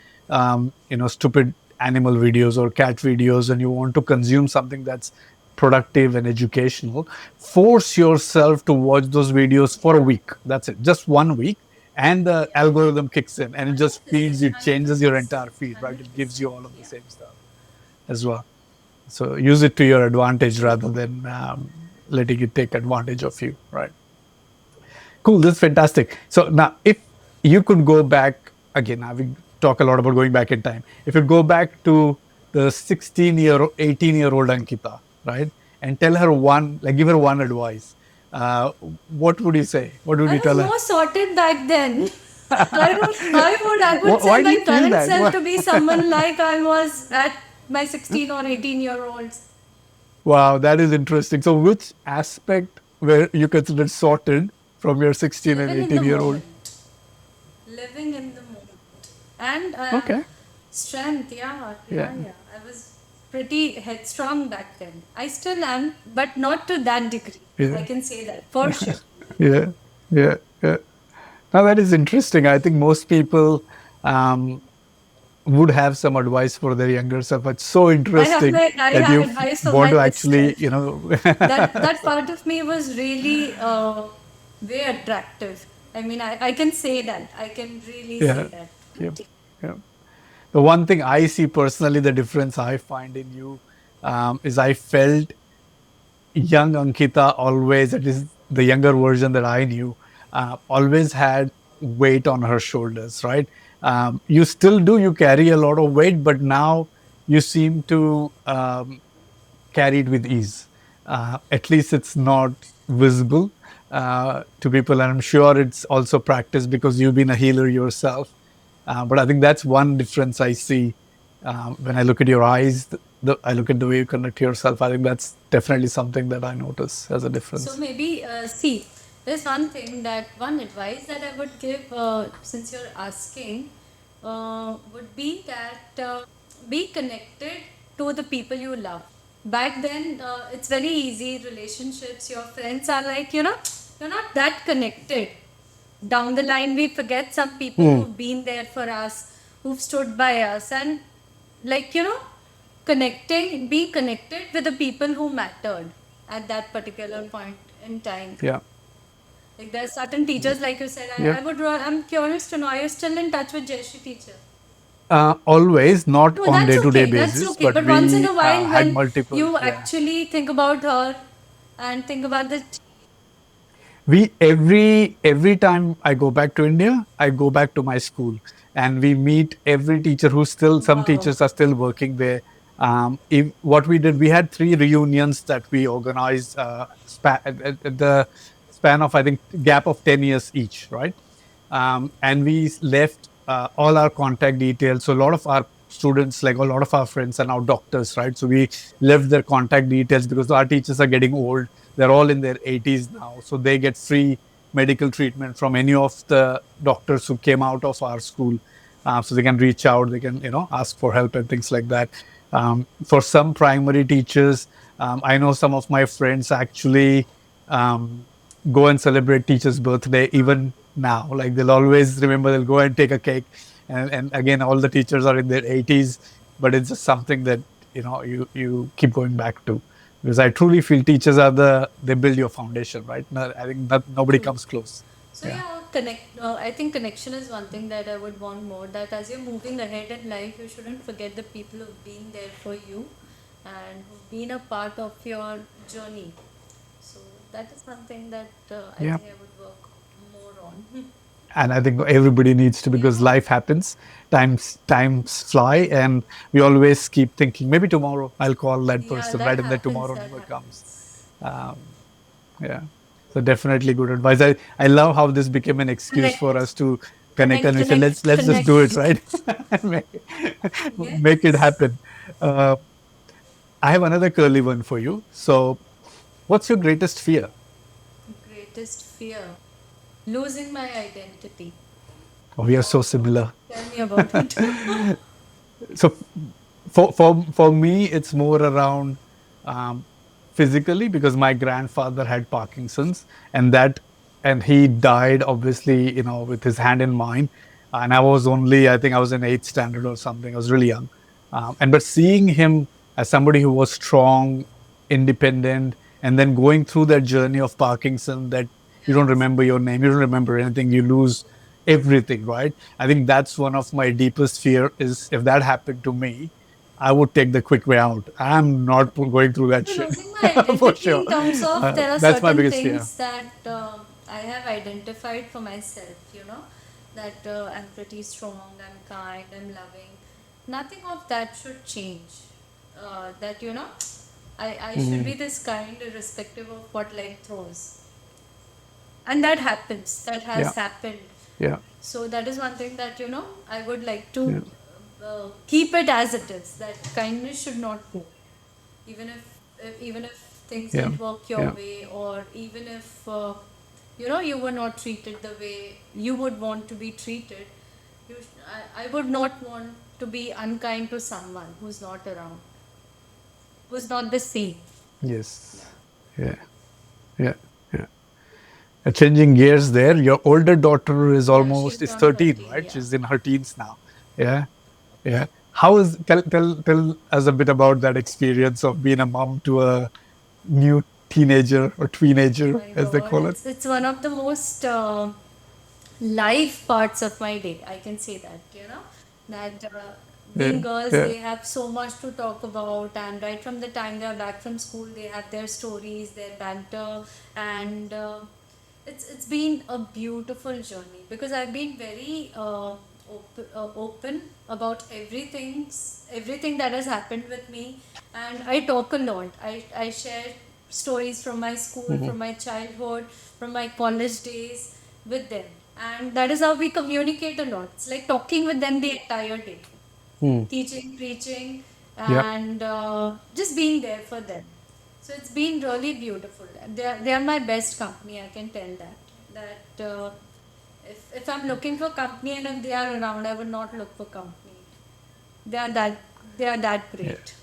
stupid animal videos or cat videos, and you want to consume something that's productive and educational, force yourself to watch those videos for a week. That's it, just 1 week, and the Yeah. algorithm kicks in and it just 100%, feeds you, changes your 100%, entire feed, right? It gives 100%. you all of the Yeah. same stuff as well. So use it to your advantage rather than letting it take advantage of you, right? Cool. This is fantastic. So now, if you could go back again, now we talk a lot about going back in time. If you go back to the 16-year, 18-year-old Ankita, right, and tell her one, like give her one advice, what would you say? What would I you was tell her? more sorted back then. I would say Why do my you feel current that? self to be someone like I was at my 16 or 18-year-olds. Wow, that is interesting. So, which aspect were you considered sorted from your 16 and Living in the 18-year-old? moment. Living in the moment. And Okay. strength, yeah, Yeah. yeah, yeah. I was pretty headstrong back then. I still am, but not to that degree. I Yeah. can say that for sure. Yeah. Yeah. Yeah. Now, that is interesting. I think most people um, would have some advice for their younger self. It's so interesting I that have you advice for want my to best actually, self. That part of me was really very attractive. I mean, I can say that. I can really say yeah. that. Yeah. Yeah. The one thing I see personally, the difference I find in you is I felt young Ankita always, at least the younger version that I knew, always had weight on her shoulders, right? You still do, you carry a lot of weight, but now you seem to carry it with ease. At least it's not visible to people. And I'm sure it's also practiced because you've been a healer yourself. But I think that's one difference I see when I look at your eyes. I look at the way you conduct yourself. I think that's definitely something that I notice as a So difference. maybe see, there's one thing that one advice that I would give since you're asking would be that be connected to the people you love. Back then, it's very easy relationships. Your friends are like you're not that connected. Down the line, we forget some people Hmm. who've been there for us, who've stood by us, and like be connected with the people who mattered at that particular point in time. Yeah. Like there are certain teachers, like you said, Yeah. I'm curious to know, are you still in touch with Jayashree teacher? Always, not No, on that's day-to-day okay. That's basis, okay. but But once in we a while, had when multiple. you Yeah. actually think about her and think about the We every time I go back to India, I go back to my school, and we meet every teacher who's still. Some wow, teachers are still working there. If what we did, we had three reunions that we organized at the span of, I think, gap of 10 years each, right? And we left all our contact details. So a lot of our students, like a lot of our friends, are now doctors, right? So we left their contact details because our teachers are getting old. They're all in their 80s now, so they get free medical treatment from any of the doctors who came out of our school. So they can reach out, they can ask for help and things like that. For some primary teachers, I know some of my friends actually um, go and celebrate teacher's birthday even now. Like they'll always remember, they'll go and take a cake. And again, all the teachers are in their 80s, but it's just something that you keep going back to, because I truly feel teachers are they build your foundation, right? No, I think that nobody true. comes close. So Yeah. yeah, connect. I think connection is one thing that I would want more. That as you're moving ahead in life, you shouldn't forget the people who've been there for you, and who've been a part of your journey. So that is something that I Yeah. think I would work more on. And I think everybody needs to, because Yeah, life happens, times fly, and we always keep thinking maybe tomorrow I'll call that yeah, person, that right? And that happens. tomorrow That never comes. happens. Um, yeah. So definitely good advice. I love how this became an excuse for Connect, us to connect, and connect, we said connect, let's just do it, connect. right? Make it Yes. happen. Uh, I have another curly one for you. So, what's your greatest fear? Greatest fear: losing my identity. Oh, we are so similar. Tell me about it. So for me, it's more around um, physically, because my grandfather had Parkinson's, and he died, obviously, with his hand in mine. And I was only, I think I was in eighth standard or something. I was really young. And but seeing him as somebody who was strong, independent, and then going through that journey of Parkinson, that you don't remember your name, you don't remember anything, you lose everything, right? I think that's one of my deepest fear, is if that happened to me, I would take the quick way out. I'm not going through that So shit. losing my For identity sure. in terms of there are That's my certain biggest fear. things that I have identified for myself, that I'm pretty strong, I'm kind, I'm loving. Nothing of that should change. That, I should be Mm, this kind irrespective of what life throws. And that happens, that yeah. has happened. Yeah. So that is one thing that I would like to Yeah. keep it as it is. That kindness should not go, even if things Yeah. didn't work your Yeah. way, or even if you were not treated the way you would want to be treated. I would not want to be unkind to someone who's not around, who's not the same. Yes. Yeah. Yeah. Yeah. Changing gears there, your older daughter is Yeah, almost she's is turned 13, 13. right? Yeah. She's in her teens now. Yeah. Yeah. How is tell us a bit about that experience of being a mom to a new teenager or Oh teenager, my as they God, call it? it's one of the most live parts of my day. I can say that, that being Yeah. girls, Yeah. they have so much to talk about, and right from the time they are back from school, they have their stories, their banter, and it's been a beautiful journey because I've been very open about everything that has happened with me, and I talk a lot. I share stories from my school, Hmm. from my childhood, from my college days with them, and that is how we communicate a lot. It's like talking with them the entire day, Hmm. teaching, preaching, Yeah. and just being there for them. So it's been really beautiful. They are my best company. I can tell that if I'm looking for company and if they are around, I would not look for company. They are that they are that Yeah. great.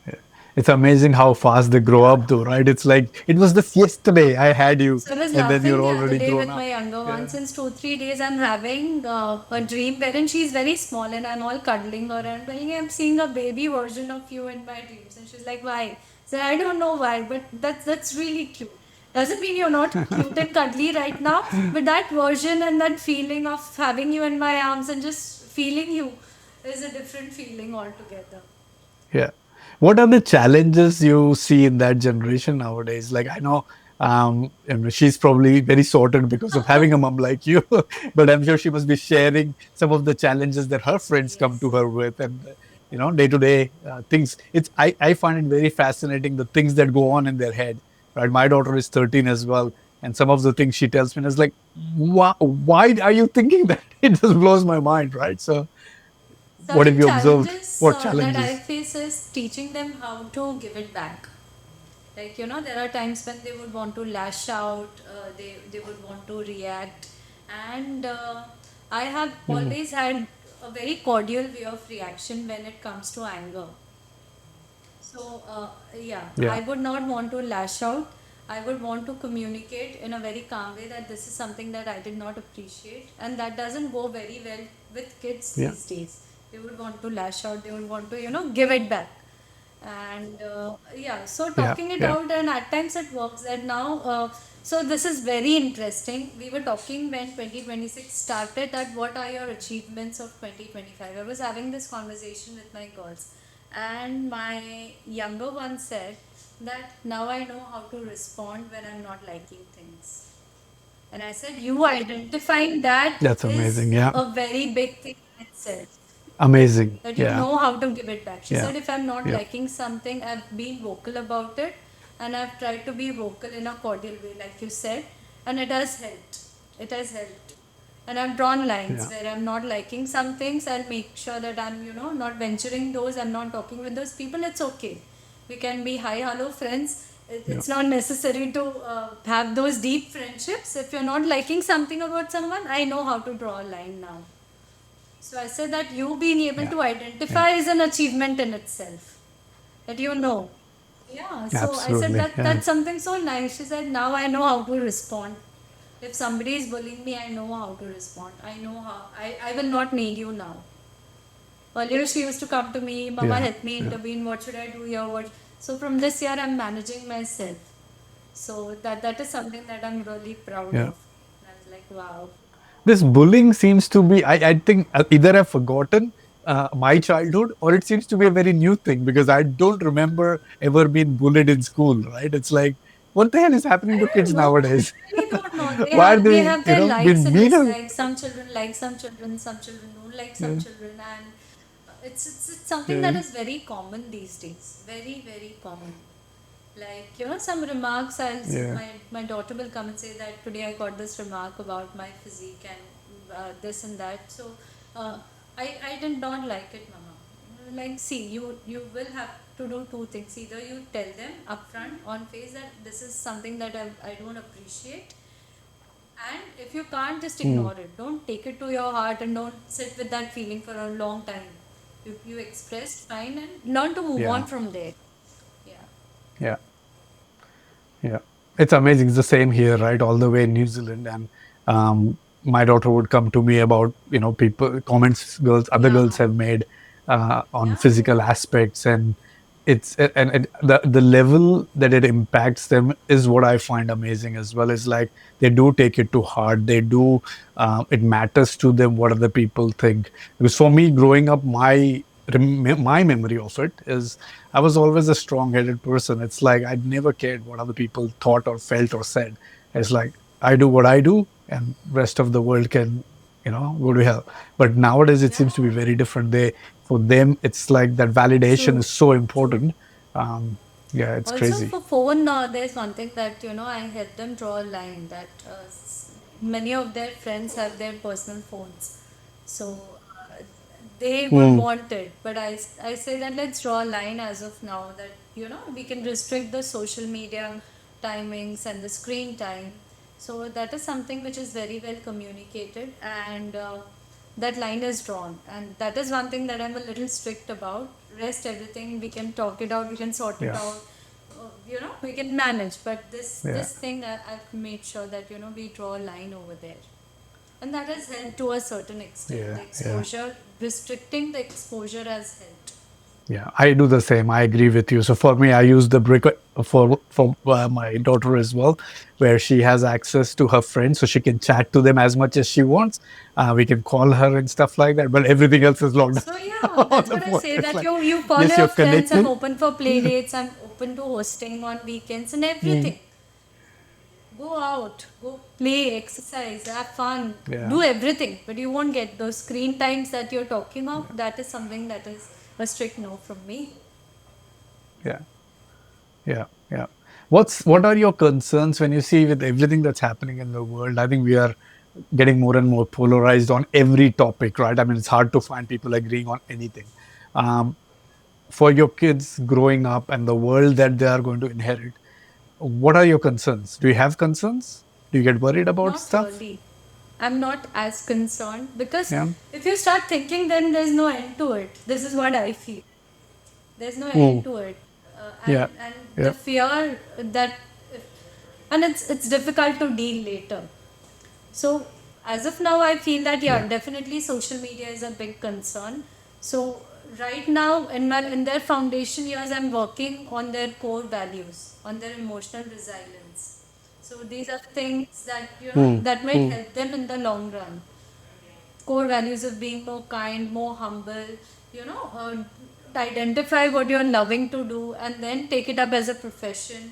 Yeah. It's amazing how fast they grow Yeah. up, though, right? It's like it was just yesterday I had you, So I was and then laughing you're the other already day grown with up. my younger one. Yeah. Since 2-3 days, I'm having a dream wherein she's very small and I'm all cuddling her and telling her I'm seeing a baby version of you in my dreams. And she's like, "Why?" So I don't know why, but that's really cute. Doesn't mean you're not cute and cuddly right now, but that version and that feeling of having you in my arms and just feeling you is a different feeling altogether. Yeah. What are the challenges you see in that generation nowadays? Like I know, she's probably very sorted because of having a mom like you, but I'm sure she must be sharing some of the challenges that her friends come to Yes. her with, and day to day things. I find it very fascinating the things that go on in their head. Right, my daughter is 13 as well, and some of the things she tells me is like, why are you thinking that? It just blows my mind, right? So, So I what have think you observed? challenges What that I challenges? face is teaching them how to give it back. Like there are times when they would want to lash out, they would want to react, and I have Mhm. always had a very cordial way of reaction when it comes to anger. So, yeah, Yeah. I would not want to lash out. I would want to communicate in a very calm way that this is something that I did not appreciate, and that doesn't go very well with kids Yeah. these days. They would want to lash out, they would want to, give it back. And yeah, so Yeah. talking it Yeah. out, and at times it works. And now, so this is very interesting. We were talking when 2026 started that what are your achievements of 2025? I was having this conversation with my girls, and my younger one said that now I know how to respond when I'm not liking things. And I said, you identifying that That's amazing. is Yeah. a very big thing in itself, Amazing. that you Yeah. know how to give it back. She Yeah. said, if I'm not Yeah. liking something, I've been vocal about it, and I've tried to be vocal in a cordial way, like you said, and it has helped. It has helped. And I've drawn lines Yeah. where I'm not liking some things. I'll make sure that I'm, not venturing those. I'm not talking with those people. It's okay. We can be hi, hello friends. Yeah. It's not necessary to have those deep friendships. If you're not liking something about someone, I know how to draw a line now. So I said that you being able Yeah. to Yeah. identify is an achievement in itself. That you know. Yeah. So I said Absolutely. that Yeah. that's something so nice. She said, now I know how to respond. If somebody is bullying me, I know how to respond. I know how. I will not need you now. Earlier she used to come to me, Mama Yeah. help me Yeah. intervene, what should I do here? What so from this year I'm managing myself. So that is something that I'm really proud Yeah. of. And I was like, wow. This bullying seems to be, I think, either I've forgotten my childhood or it seems to be a very new thing because I don't remember ever being bullied in school, right? It's like, what the hell is happening I to don't kids know. nowadays? I really don't know. They Why are have they they, have their likes being and meaner? dislikes. Some children don't like some Yeah. children, and it's something that Yeah. is very common these days. Very very common. Like some remarks. Yeah. My daughter will come and say that today I got this remark about my physique, and this and that. So uh, I did not like it, mama. Like, see, you will have to do two things. Either you tell them upfront on face that this is something that I don't appreciate, and if you can't, just Hmm. ignore it. Don't take it to your heart and don't sit with that feeling for a long time. If you expressed, fine, and learn to move Yeah. on from there. Yeah. Yeah. Yeah, it's amazing. It's the same here, right? All the way in New Zealand, and my daughter would come to me about people comments other Yeah. girls have made on Yeah. physical aspects, and and the level that it impacts them is what I find amazing as well. Is like they do take it to heart. They do it matters to them what other people think. Because for me, growing up, my memory of it is I was always a strong-headed person. It's like I never cared what other people thought or felt or said. It's like I do what I do, and rest of the world can, go to hell. But nowadays it Yeah. seems to be very different. For them, it's like that validation True. is so True. important. Um, yeah, it's Also, crazy. for phone, there's one thing that I help them draw a line that many of their friends have their personal phones, so they would Hmm. want it. But I say that let's draw a line as of now that we can restrict the social media timings and the screen time. So that is something which is very well communicated, and that line is drawn, and that is one thing that I'm a little strict about. Rest everything we can talk it out, we can sort it Yeah, out, we can manage. But yeah, this thing I've made sure that we draw a line over there, and that has helped to a certain extent. yeah, The yeah. exposure, restricting the exposure has helped. Yeah, I do the same. I agree with you. So for me, I use the brick for my daughter as well, where she has access to her friends, so she can chat to them as much as she wants. We can call her and stuff like that, but everything else is locked So down yeah, on that's the what I phone. say, It's that like, you call yes, your you're friends. I'm connected. open for play dates. I'm open to hosting on weekends and Mm, everything. Go out, go play, exercise, have fun, yeah, do everything. But you won't get those screen times that you're talking of. That is something that is a strict no from me. yeah, yeah, yeah. What are your concerns when you see with everything that's happening in the world? I think we are getting more and more polarized on every topic, right? I mean, it's hard to find people agreeing on anything. Um, for your kids growing up and the world that they are going to inherit, what are your concerns? Do you have concerns? Do you get worried about Not stuff? really. I'm not as concerned because Yeah. if you start thinking, then there's no end to it. This is what I feel. There's no end Mm. to it, Yeah. and the Yeah. fear that, and it's difficult to deal later. So as of now, I feel that Yeah. yeah, definitely social media is a big concern. So right now in their foundation years, I'm working on their core values, on their emotional resilience. So these are things that Mm. that might Mm. help them in the long run. Core values of being more kind, more humble, identify what you're loving to do and then take it up as a profession.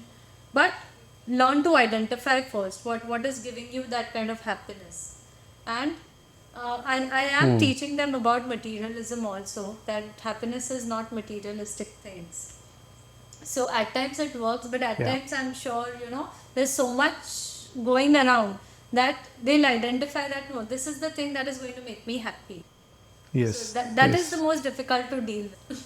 But learn to identify first what is giving you that kind of happiness. And I am Mm. teaching them about materialism also, that happiness is not materialistic things. So at times it works, but at Yeah. times I'm sure, there's so much going around that they'll identify that no, this is the thing that is going to make me happy. So Yes. that is the Yes. most difficult to deal with.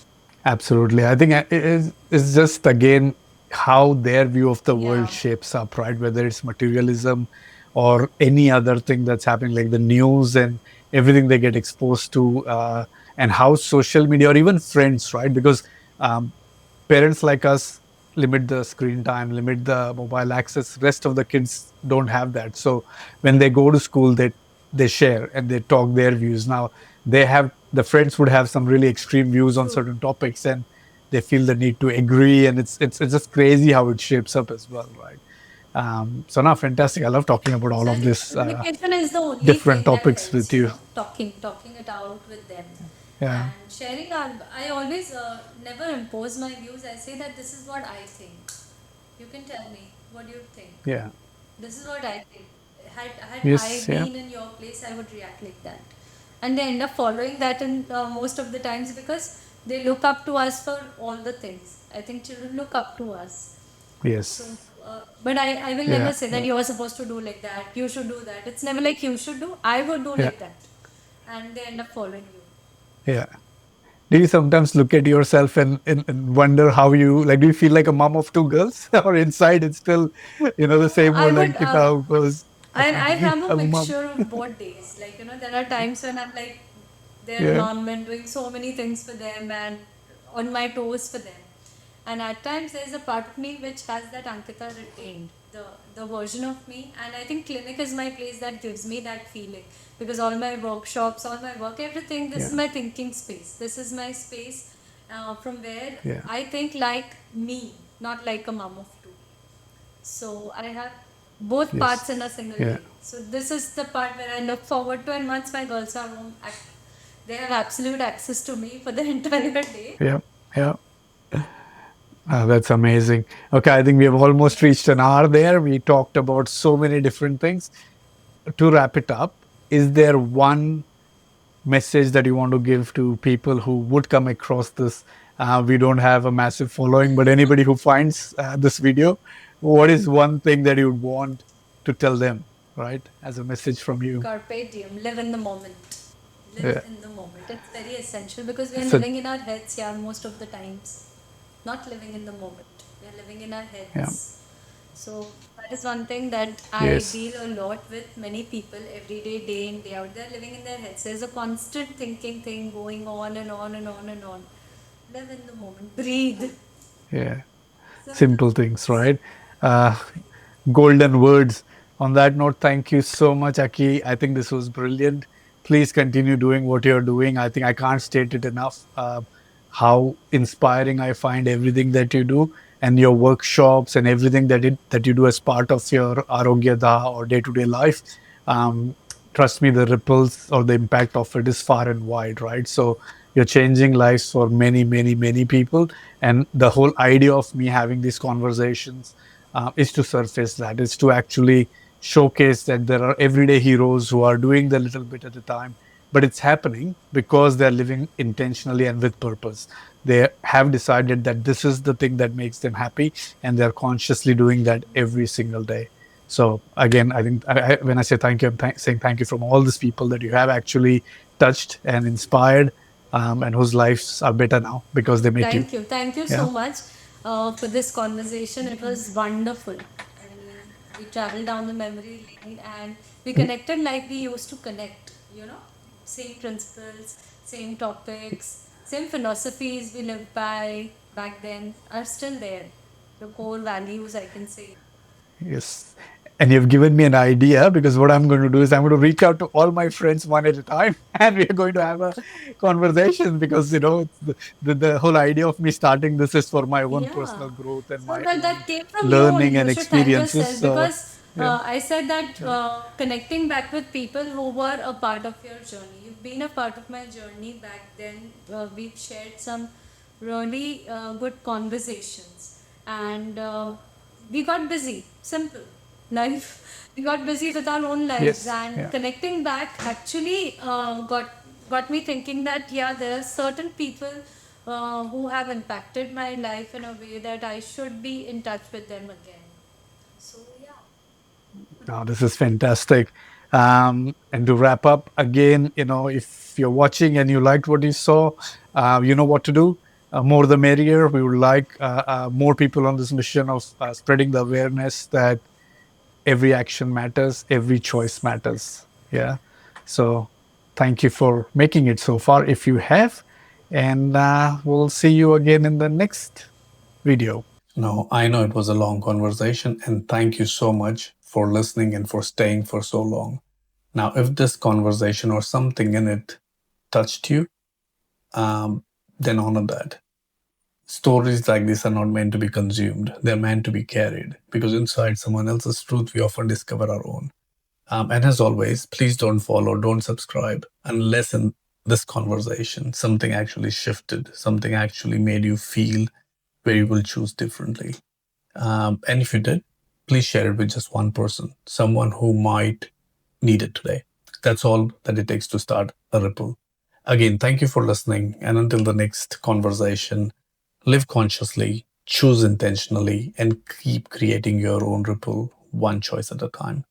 Absolutely. I think it's just again how their view of the world Yeah. shapes up, right? Whether it's materialism or any other thing that's happening, like the news and everything they get exposed to, and how social media or even friends, right? Because um, parents like us limit the screen time, limit the mobile access. Rest of the kids don't have that. So when they go to school, they share and they talk their views. Now they have the friends would have some really extreme views on True. certain topics, and they feel the need to agree, and it's just crazy how it shapes up as well, right? So now, fantastic. I love talking about all So I of think this communication is the only different thing that topics helps, with you. talking it out with them Yeah. and sharing our. I always never impose my views. I say that this is what I think. You can tell me what you think. Yeah. This is what I think. Had I Yes. Yeah. been in your place, I would react like that. And they end up following that in most of the times because they look up to us for all the things. I think children look up to us. So Yes. but I will Yeah. never say that you are supposed to do like that, you should do that. It's never like you should do, I would do Yeah. like that. And they end up following you. Yeah. Do you sometimes look at yourself and wonder how you like? Do you feel like a mom of two girls, or inside it's still, the same I old would. Ankita who goes, I have a "I'm a mom." mixture of both days. Like, there are times when I'm like their Yeah. mom and doing so many things for them and on my toes for them. And at times there's a part of me which has that Ankita retained, the version of me. And I think clinic is my place that gives me that feeling, because all my workshops, all my work, everything, this is Yeah. my thinking space. This is my space from where Yeah. I think like me, not like a mom of two. So I have both Yes. parts in a single Yeah. day. So this is the part where I look forward to, and once my girls are home, they have absolute access to me for the entire day. Yeah. Yeah. That's amazing. Okay, I think we have almost reached an hour there. We talked about so many different things. To wrap it up, is there one message that you want to give to people who would come across this? We don't have a massive following, but anybody who finds this video, what is one thing that you would want to tell them, right? As a message from you. Carpe diem, live in the moment. Live Yeah. in the moment. It's very essential because we are So, living in our heads, yeah, most of the times. Not living in the moment. We are living in our yeah. heads. So that is one thing that I Yes. deal a lot with many people every day, day in, day out. They're living in their heads. There's a constant thinking thing going on and on and on and on. Live in the moment. Breathe. Yeah. Simple Simple things, things. right? Uh, golden words. On that note, thank you so much, Aki. I think this was brilliant. Please continue doing what you're doing. I think I can't state it enough. How inspiring I find everything that you do, and your workshops and everything that you do as part of your Arogyada or day to day life. Um, Trust me, the ripples or the impact of it is far and wide, right? So you're changing lives for many, many, many people. And the whole idea of me having these conversations is to surface that, is to actually showcase that there are everyday heroes who are doing the little bit at a time, but it's happening because they're living intentionally and with purpose. They have decided that this is the thing that makes them happy, and they're consciously doing that every single day. So again, I think when I say thank you, I'm saying thank you from all these people that you have actually touched and inspired, and whose lives are better now because they met you. Thank you. Thank you Yeah. so much for this conversation. It was wonderful. I mean, we traveled down the memory lane and we connected like we used to connect, Same principles, same topics, same philosophies we lived by back then are still there. The core values, I can say. Yes. And you've given me an idea, because what I'm going to do is I'm going to reach out to all my friends one at a time and we are going to have a conversation, because, the whole idea of me starting this is for my own Yeah. personal growth and So my that own came from you only. learning and You should thank experiences. yourself So, because yeah. I said that Yeah. connecting back with people who were a part of your journey. You've been a part of my journey back then. We've shared some really good conversations and we got busy. Simple. Life. We got busy with our own lives, Yes. and Yeah. connecting back actually got me thinking that yeah, there are certain people who have impacted my life in a way that I should be in touch with them again. So yeah. No, this is fantastic. And to wrap up again, if you're watching and you liked what you saw, you know what to do. More the merrier. We would like more people on this mission of spreading the awareness that every action matters, every choice matters. Yeah. So thank you for making it so far, if you have. And we'll see you again in the next video. No, I know it was a long conversation, and thank you so much for listening and for staying for so long. Now, if this conversation or something in it touched you, then honor that. Stories like this are not meant to be consumed, they're meant to be carried, because inside someone else's truth, we often discover our own. And as always, please don't follow, don't subscribe unless in this conversation something actually shifted, something actually made you feel where you will choose differently. And if you did, please share it with just one person, someone who might need it today. That's all that it takes to start a ripple. Again, thank you for listening. And until the next conversation, live consciously, choose intentionally, and keep creating your own ripple one choice at a time.